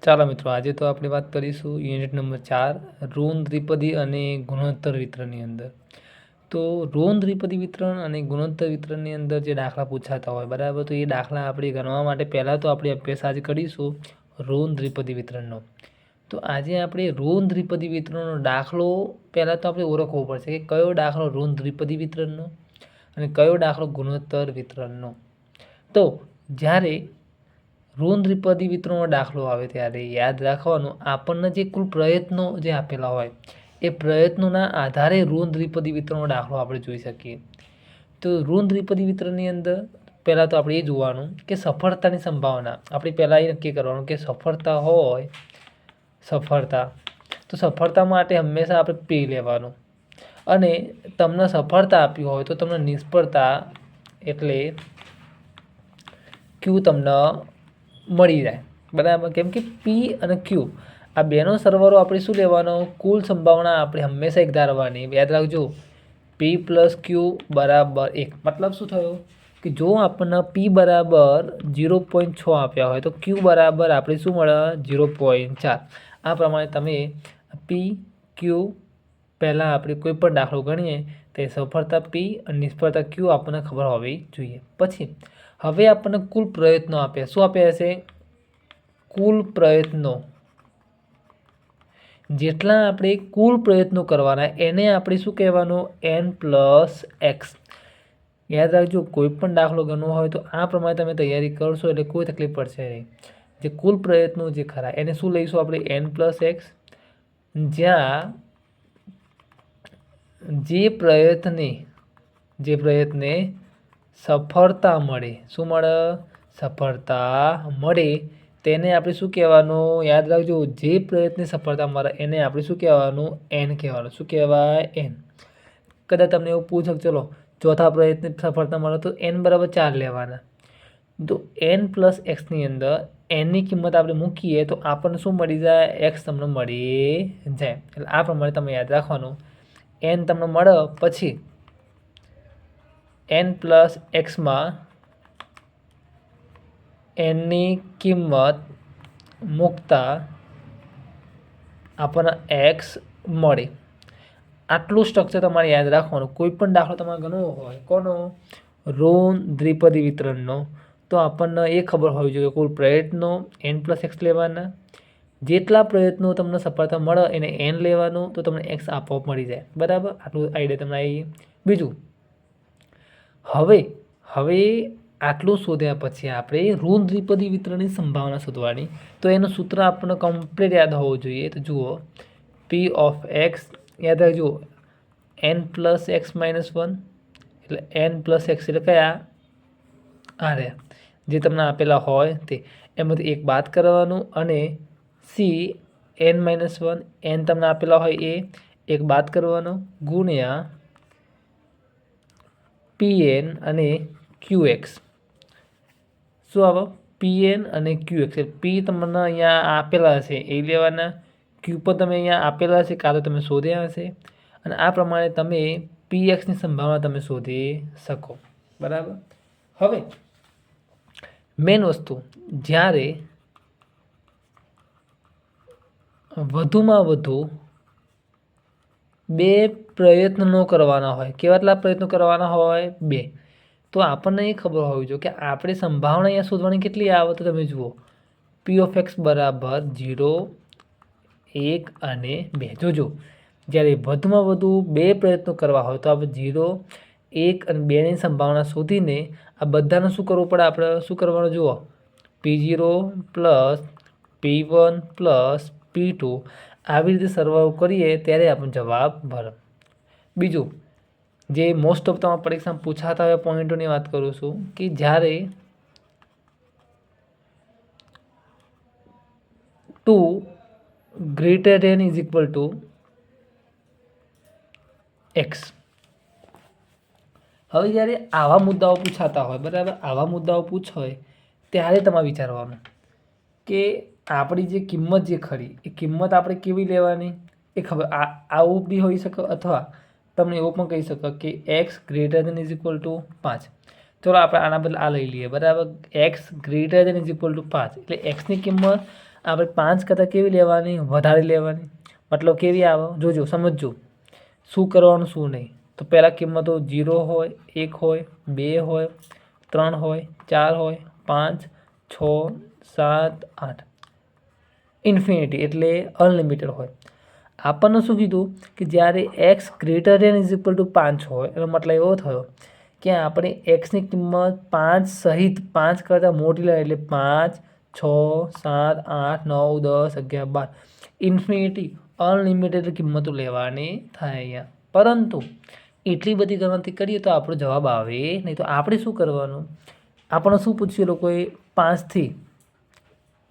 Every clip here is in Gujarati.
ચાલો મિત્રો, આજે તો આપણે વાત કરીશું યુનિટ નંબર 4 ઋણ દ્વિપદી અને ગુણોત્તર વિતરણની અંદર. તો ઋણ દ્વિપદી વિતરણ અને ગુણોત્તર વિતરણની અંદર જે દાખલા પૂછાતા હોય બરાબર, તો એ દાખલા આપણે ગણવા માટે પહેલાં તો આપણે અભ્યાસ આજે કરીશું ઋણ દ્વિપદી વિતરણનો. તો આજે આપણે ઋણ દ્વિપદી વિતરણનો દાખલો પહેલાં તો આપણે ઓળખવો પડશે કે કયો દાખલો ઋણ દ્વિપદી વિતરણનો અને કયો દાખલો ગુણોત્તર વિતરણનો. તો જ્યારે ઋણ દ્વિપદી વિતરણનો દાખલો આવે ત્યારે યાદ રાખવાનું, આપણને જે કુલ પ્રયત્નો જે આપેલા હોય એ પ્રયત્નોના આધારે ઋણ દ્વિપદી વિતરણનો દાખલો આપણે જોઈ શકીએ. તો ઋણ દ્વિપદી વિતરણની અંદર પહેલાં તો આપણે એ જોવાનું કે સફળતાની સંભાવના આપણે પહેલાં એ નક્કી કરવાનું કે સફળતા હોય તો સફળતા માટે હંમેશા આપણે પી લેવાનું, અને તમને સફળતા આપી હોય તો તમને નિષ્ફળતા એટલે ક્યુ તમને મળી જાય બરાબર. કેમ કે પી અને ક્યુ આ બેનો સરવાળો આપણે શું લેવાનો, કુલ સંભાવના આપણે હંમેશા એક ધારવાની. યાદ રાખજો, પી પ્લસ ક્યુ બરાબર 1. મતલબ શું થયો કે જો આપણને પી બરાબર 0.6 આપ્યા હોય તો ક્યુ બરાબર આપણે શું મળે 0.4. આ પ્રમાણે તમે પી ક્યુ પહેલાં આપણે કોઈ પણ દાખલો ગણીએ તે સફળતા પી અને નિષ્ફળતા ક્યુ આપણને ખબર હોવી જોઈએ. પછી હવે આપણને કુલ પ્રયત્નો આપ્યા. શું આપ્યા હશે? કુલ પ્રયત્નો. જેટલા આપણે કુલ પ્રયત્નો કરવાના એને આપણે શું કહેવાનું, n+x. યાદ રાખજો, કોઈ પણ દાખલો ગણવો હોય તો આ પ્રમાણે તમે તૈયારી કરશો એટલે કોઈ તકલીફ પડશે નહીં. જે કુલ પ્રયત્નો જે ખરા એને શું લઈશું આપણે, n+x. જ્યાં જે પ્રયત્ને સફળતા મળે, શું મળે, સફળતા મળે તેને આપણે શું કહેવાનું, યાદ રાખજો, જે પ્રયત્ને સફળતા મળે એને આપણે શું કહેવાનું, n કહેવાનું. શું કહેવાય, n. કદાચ તમને એવું પૂછો, ચલો ચોથા પ્રયત્ને સફળતા મળે તો n બરાબર 4 લેવાના. તો n+xની અંદર nની કિંમત આપણે મૂકીએ તો આપણને શું મળી જાય, x તમને મળી જાય. એટલે આ પ્રમાણે તમે યાદ રાખવાનું, n તમને મળે પછી n+xમાં nની કિંમત મૂકતા આપણને x મળે. આટલું સ્ટ્રક્ચર તમારે યાદ રાખવાનું. કોઈ પણ દાખલો તમારે ગણવો હોય કોનો, ઋણ દ્વિપદી વિતરણનો, તો આપણને એ ખબર હોવી જોઈએ કુલ પ્રયત્નો n+x લેવાના. જેટલા પ્રયત્નો તમને સફળતા મળે એને n લેવાનું તો તમને x આપોઆપ મળી જાય બરાબર. આટલું આઈડિયા તમને આવી. બીજું, હવે આટલું શોધ્યા પછી આપણે ઋણ દ્વિપદી વિતરણની સંભાવના શોધવાની. તો એનું સૂત્ર આપણને કમ્પ્લીટ યાદ હોવું જોઈએ. તો જુઓ, p(x) યાદ રાખજો, n+x - 1 એટલે n+x એટલે કયા, આ રહ્યા જે તમને આપેલા હોય તે, એમાંથી એક બાદ કરવાનું, અને c n-1 n તમને આપેલા હોય એ એક બાદ કરવાનો, ગુણ્યા pn અને qx. શું આવે, pn અને qx. p તમને અહીંયા આપેલા હશે એ લેવાના, q પણ તમે અહીંયા આપેલા હશે કાં તો તમે શોધ્યા હશે, અને આ પ્રમાણે તમે pxની સંભાવના તમે શોધી શકો બરાબર. હવે મેઇન વસ્તુ, જ્યારે વધુમાં વધુ 2 પ્રયત્નો કરવાના હોય, કેટલા પ્રયત્નો કરવાના હોય, 2, તો આપણને એ ખબર હોવી જોઈએ કે આપણે સંભાવના અહીંયા શોધવાની કેટલી આવે. તો તમે જુઓ, p(x) બરાબર 0, 1 અને 2. જોજો, જ્યારે વધુમાં વધુ 2 પ્રયત્નો કરવા હોય તો આપણે 0, 1 અને 2ની સંભાવના શોધીને આ બધાને શું કરવું પડે, આપણે શું કરવાનું, જુઓ, p0 + p1 + p2 આવી રીતે સરવાળો કરીએ ત્યારે આપણો જવાબ મળે. બીજું, જે મોસ્ટ ઓફ તમારા પરીક્ષામાં પૂછાતા હોય પોઈન્ટોની વાત કરું છું કે જ્યારે 2 > x. હવે જ્યારે આવા મુદ્દાઓ પૂછાતા હોય બરાબર, આવા મુદ્દાઓ પૂછાય ત્યારે તમારે વિચારવાનું કે આપણી જે કિંમત જે ખરી એ કિંમત આપણે કેવી લેવાની એ ખબર. આવું બી હોઈ શકે, અથવા તમને એવું પણ કહી શકો કે x > = 5. ચલો આપણે આના બદલે આ લઈ લઈએ બરાબર, x > = 5 એટલે xની કિંમત આપણે 5 કરતાં કેવી લેવાની? વધારે લેવાની. મતલબ કેવી આવે? જોજો, સમજજો શું કરવાનું શું નહીં. તો પહેલાં કિંમતો 0 હોય, 1 હોય, 2 હોય, 3 હોય, 4 હોય, 5, 6, 7, 8 ઇન્ફિનિટી એટલે અનલિમિટેડ હોય. આપણને શું કીધું કે જ્યારે x greater than is equal to 5 હોય, એનો મતલબ એવો થયો કે આપણે એક્સની કિંમત 5 સહિત 5 કરતાં મોટી લે એટલે 5, 6, 7, 8, 9, 10, 11, 12 ઇન્ફિનિટી અનલિમિટેડ કિંમતો લેવાની થાય અહીંયા. પરંતુ એટલી બધી ગણતરી કરીએ તો આપણો જવાબ આવે નહીં. તો આપણે શું કરવાનું? આપણને શું પૂછ્યું લોકોએ? 5થી,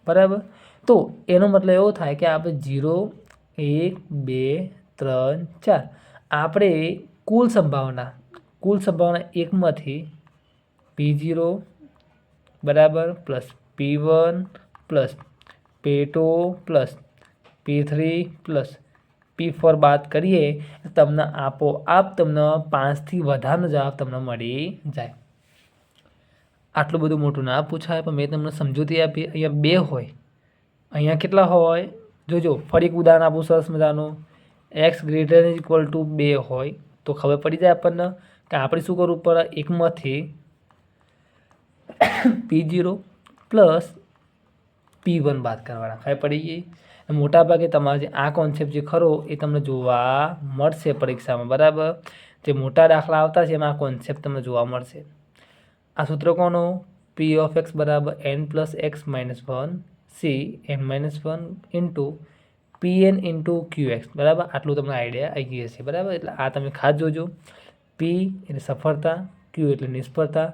બરાબર. તો એનો મતલબ એવો થાય કે આપણે 0, 1, 2, 3, 4 આપણે કુલ સંભાવના 1માંથી P0 બરાબર plus P1 plus P2 plus P3 plus P4 બાદ કરીએ તમને આપોઆપ તમને 5થી વધારનો જવાબ તમને મળી જાય. આટલું બધું મોટું ના પૂછાય, પણ મેં તમને સમજૂતી આપી. અહીંયા 2 હોય, અહીંયા કેટલા હોય? જોજો, ફરી એક ઉદાહરણ આપું સરસ મજાનું. x greater is equal to 2 હોય તો ખબર પડી જાય આપણને કે આપણે શું કરવું પડે? 1માંથી P0 પ્લસ P1 બાદ કરવાના. ખબર પડી ગઈ? મોટાભાગે તમારે જે આ કોન્સેપ્ટ જે ખરો એ તમને જોવા મળશે પરીક્ષામાં, બરાબર. જે મોટા દાખલા આવતા છે એમાં આ કોન્સેપ્ટ તમને જોવા મળશે. આ સૂત્ર કોનું? P ઓફ x બરાબર n plus x minus 1 C n minus 1 into Pn into QX, બરાબર. આટલું તમને આઈડિયા આવી ગઈ હશે, બરાબર. એટલે આ તમે ખાસ જોજો. P એટલે સફળતા, Q એટલે નિષ્ફળતા.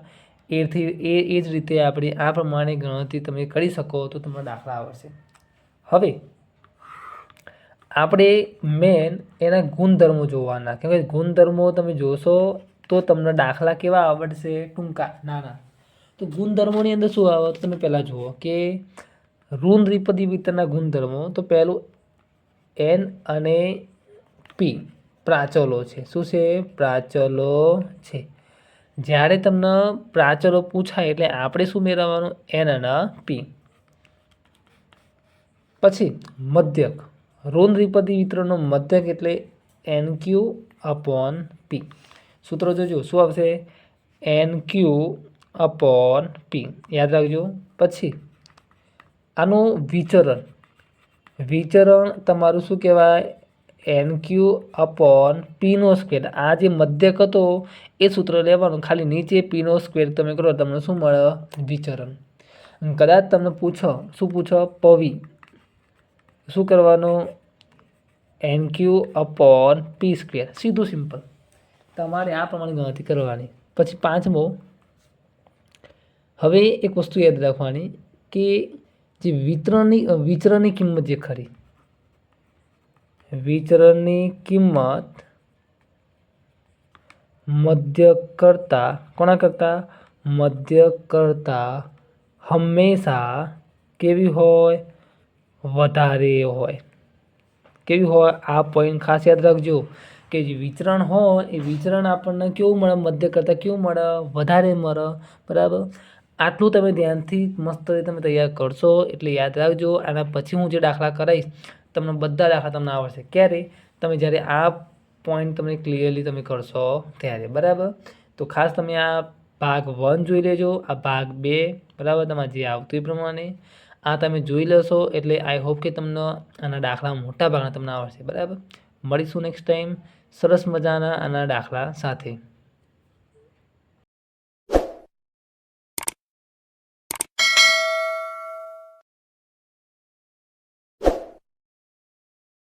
એ જ રીતે આપણે આ પ્રમાણે ગણતરી તમે કરી શકો તો તમને દાખલા આવડશે. હવે આપણે મેન એના ગુણધર્મો જોવાના, કેમ કે ગુણધર્મો તમે જોશો તો તમને દાખલા કેવા આવડશે? ટૂંકા, નાના. તો ગુણધર્મોની અંદર શું આવે? તો તમે પહેલાં જુઓ કે ઋણ દ્વિપદી વિતરણના ગુણધર્મો. તો પહેલું n અને p પ્રાચલો છે. શું છે? પ્રાચલો છે. જ્યારે તમને પ્રાચલો પૂછાય એટલે આપણે શું મેળવવાનું? n અને p. પછી મધ્યક, ઋણ દ્વિપદી વિતરણનો મધ્યક એટલે nq અપોન p. સૂત્ર જોજો શું આવશે? nq અપોન p, યાદ રાખજો. પછી આનું વિચરણ તમારું શું કહેવાય? nq અપોન પીનો સ્ક્વેર. આ જે મધ્યક હતો એ સૂત્ર લેવાનું, ખાલી નીચે પીનો સ્ક્વેર તમે કરો તમને શું મળે? વિચરણ. કદાચ તમને શું પૂછો? પવી. શું કરવાનું? nq અપોન પી સ્ક્વેર. સીધું સિમ્પલ. તમારે આ પ્રમાણે ગણતરી કરવાની. પછી 5મો, હવે એક વસ્તુ યાદ રાખવાની કે જે વિચરણની કિંમત જે ખરી, વિચરણની કિંમત મધ્યક કરતાં, કોના કરતાં? મધ્યક કરતાં હંમેશા કેવી હોય? વધારે હોય. કેવી હોય? આ પોઈન્ટ ખાસ યાદ રાખજો કે જે વિચરણ હોય એ વિચરણ આપણને કેવું મળે? મધ્યક કરતાં કેવું મળે? વધારે મળે, બરાબર. આટલું તમે ધ્યાનથી મસ્ત રીતે તમે તૈયાર કરશો એટલે યાદ રાખજો. આના પછી હું જે દાખલા કરાવીશ તમને બધા દાખલા તમને આવડશે. ક્યારે? તમે જ્યારે આ પોઈન્ટ તમે ક્લિયરલી તમે કરશો ત્યારે, બરાબર. તો ખાસ તમે આ ભાગ 1 જોઈ લેજો, આ ભાગ 2, બરાબર. તમારે જે આવતું એ પ્રમાણે આ તમે જોઈ લેશો એટલે આઈ હોપ કે તમને આના દાખલા મોટા ભાગના તમને આવડશે, બરાબર. મળીશું નેક્સ્ટ ટાઈમ સરસ મજાના આના દાખલા સાથે.